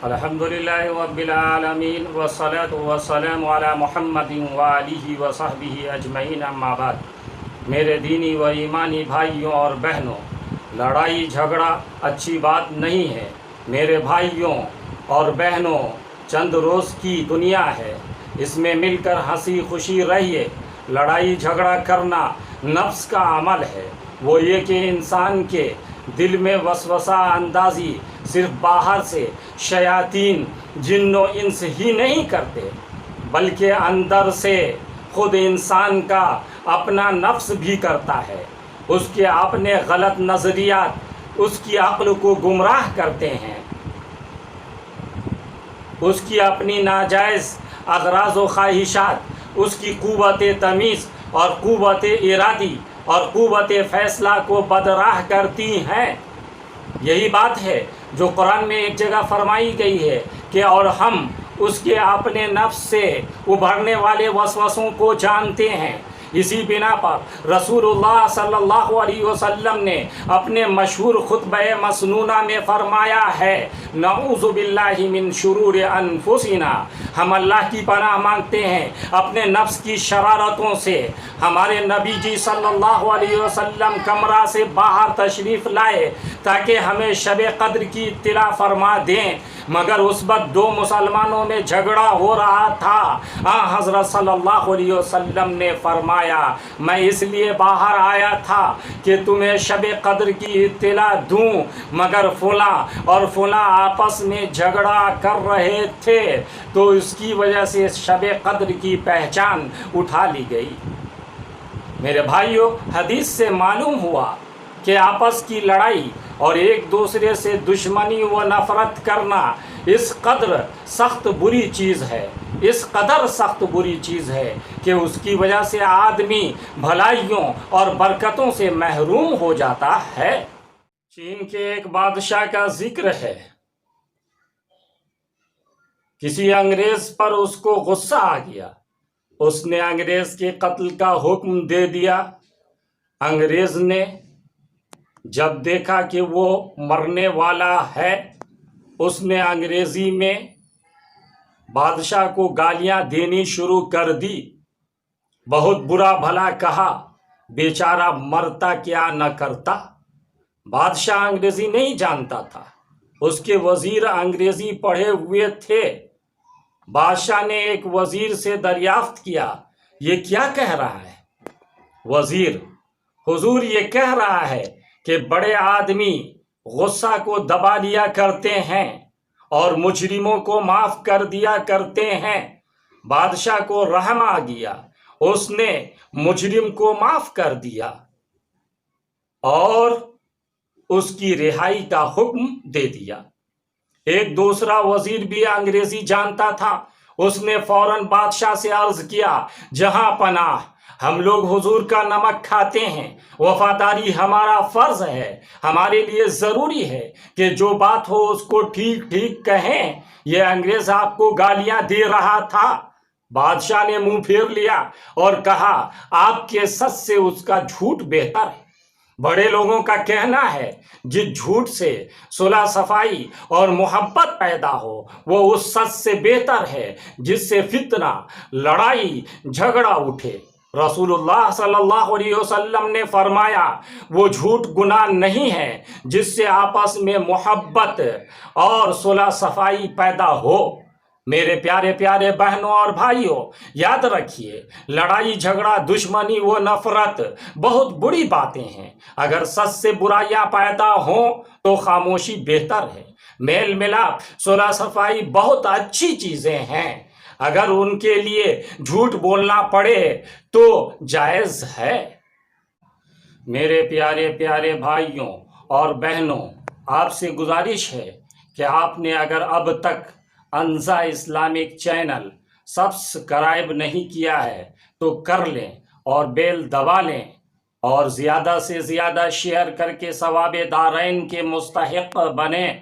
الحمدللہ رب العالمین والصلاة والسلام علی محمد وآلہ وصحبہ اجمعین، اما بعد۔ میرے دینی و ایمانی بھائیوں اور بہنوں، لڑائی جھگڑا اچھی بات نہیں ہے۔ میرے بھائیوں اور بہنوں، چند روز کی دنیا ہے، اس میں مل کر ہنسی خوشی رہیے۔ لڑائی جھگڑا کرنا نفس کا عمل ہے۔ وہ یہ کہ انسان کے دل میں وسوسہ اندازی صرف باہر سے شیاطین جن و انس ہی نہیں کرتے، بلکہ اندر سے خود انسان کا اپنا نفس بھی کرتا ہے۔ اس کے اپنے غلط نظریات اس کی عقل کو گمراہ کرتے ہیں۔ اس کی اپنی ناجائز اغراض و خواہشات اس کی قوت تمیز اور قوت ارادی اور قوت فیصلہ کو بدراہ کرتی ہیں۔ یہی بات ہے جو قرآن میں ایک جگہ فرمائی گئی ہے کہ اور ہم اس کے اپنے نفس سے ابھرنے والے وسوسوں کو جانتے ہیں۔ اسی بنا پر رسول اللہ صلی اللہ علیہ وسلم نے اپنے مشہور خطبہ مسنونہ میں فرمایا ہے، نعوذ باللہ من شرور انفسنا، ہم اللہ کی پناہ مانگتے ہیں اپنے نفس کی شرارتوں سے۔ ہمارے نبی جی صلی اللہ علیہ وسلم کمرہ سے باہر تشریف لائے تاکہ ہمیں شب قدر کی اطلاع فرما دیں، مگر اس وقت دو مسلمانوں میں جھگڑا ہو رہا تھا۔ حضرت صلی اللہ علیہ وسلم نے فرمایا، میں اس لیے باہر آیا تھا کہ تمہیں شب قدر کی اطلاع دوں، مگر فلاں اور فلاں آپس میں جھگڑا کر رہے تھے تو اس کی وجہ سے شب قدر کی پہچان اٹھا لی گئی۔ میرے بھائیوں، حدیث سے معلوم ہوا کہ آپس کی لڑائی اور ایک دوسرے سے دشمنی و نفرت کرنا اس قدر سخت بری چیز ہے، اس قدر سخت بری چیز ہے کہ اس کی وجہ سے آدمی بھلائیوں اور برکتوں سے محروم ہو جاتا ہے۔ چین کے ایک بادشاہ کا ذکر ہے، کسی انگریز پر اس کو غصہ آ گیا، اس نے انگریز کے قتل کا حکم دے دیا۔ انگریز نے جب دیکھا کہ وہ مرنے والا ہے، اس نے انگریزی میں بادشاہ کو گالیاں دینی شروع کر دی، بہت برا بھلا کہا، بیچارہ مرتا کیا نہ کرتا۔ بادشاہ انگریزی نہیں جانتا تھا، اس کے وزیر انگریزی پڑھے ہوئے تھے۔ بادشاہ نے ایک وزیر سے دریافت کیا، یہ کیا کہہ رہا ہے؟ وزیر، حضور یہ کہہ رہا ہے کہ بڑے آدمی غصہ کو دبا لیا کرتے ہیں اور مجرموں کو معاف کر دیا کرتے ہیں۔ بادشاہ کو رحم آ گیا، اس نے مجرم کو معاف کر دیا اور اس کی رہائی کا حکم دے دیا۔ ایک دوسرا وزیر بھی انگریزی جانتا تھا، اس نے فوراً بادشاہ سے عرض کیا، جہاں پناہ، ہم لوگ حضور کا نمک کھاتے ہیں، وفاداری ہمارا فرض ہے، ہمارے لیے ضروری ہے کہ جو بات ہو اس کو ٹھیک ٹھیک کہیں۔ یہ انگریز آپ کو گالیاں دے رہا تھا۔ بادشاہ نے منہ پھیر لیا اور کہا، آپ کے سچ سے اس کا جھوٹ بہتر ہے۔ بڑے لوگوں کا کہنا ہے، جس جھوٹ سے صلح صفائی اور محبت پیدا ہو وہ اس سچ سے بہتر ہے جس سے فتنہ، لڑائی جھگڑا اٹھے۔ رسول اللہ صلی اللہ علیہ وسلم نے فرمایا، وہ جھوٹ گناہ نہیں ہے جس سے آپس میں محبت اور صلح صفائی پیدا ہو۔ میرے پیارے پیارے بہنوں اور بھائیوں، یاد رکھیے، لڑائی جھگڑا، دشمنی و نفرت بہت بری باتیں ہیں۔ اگر سچ سے برائیاں پیدا ہوں تو خاموشی بہتر ہے۔ میل ملاپ، صلح صفائی بہت اچھی چیزیں ہیں، اگر ان کے لیے جھوٹ بولنا پڑے تو جائز ہے۔ میرے پیارے پیارے بھائیوں اور بہنوں، آپ سے گزارش ہے کہ آپ نے اگر اب تک انزا اسلامک چینل سبسکرائب نہیں کیا ہے تو کر لیں اور بیل دبا لیں اور زیادہ سے زیادہ شیئر کر کے ثواب دارین کے مستحق بنیں۔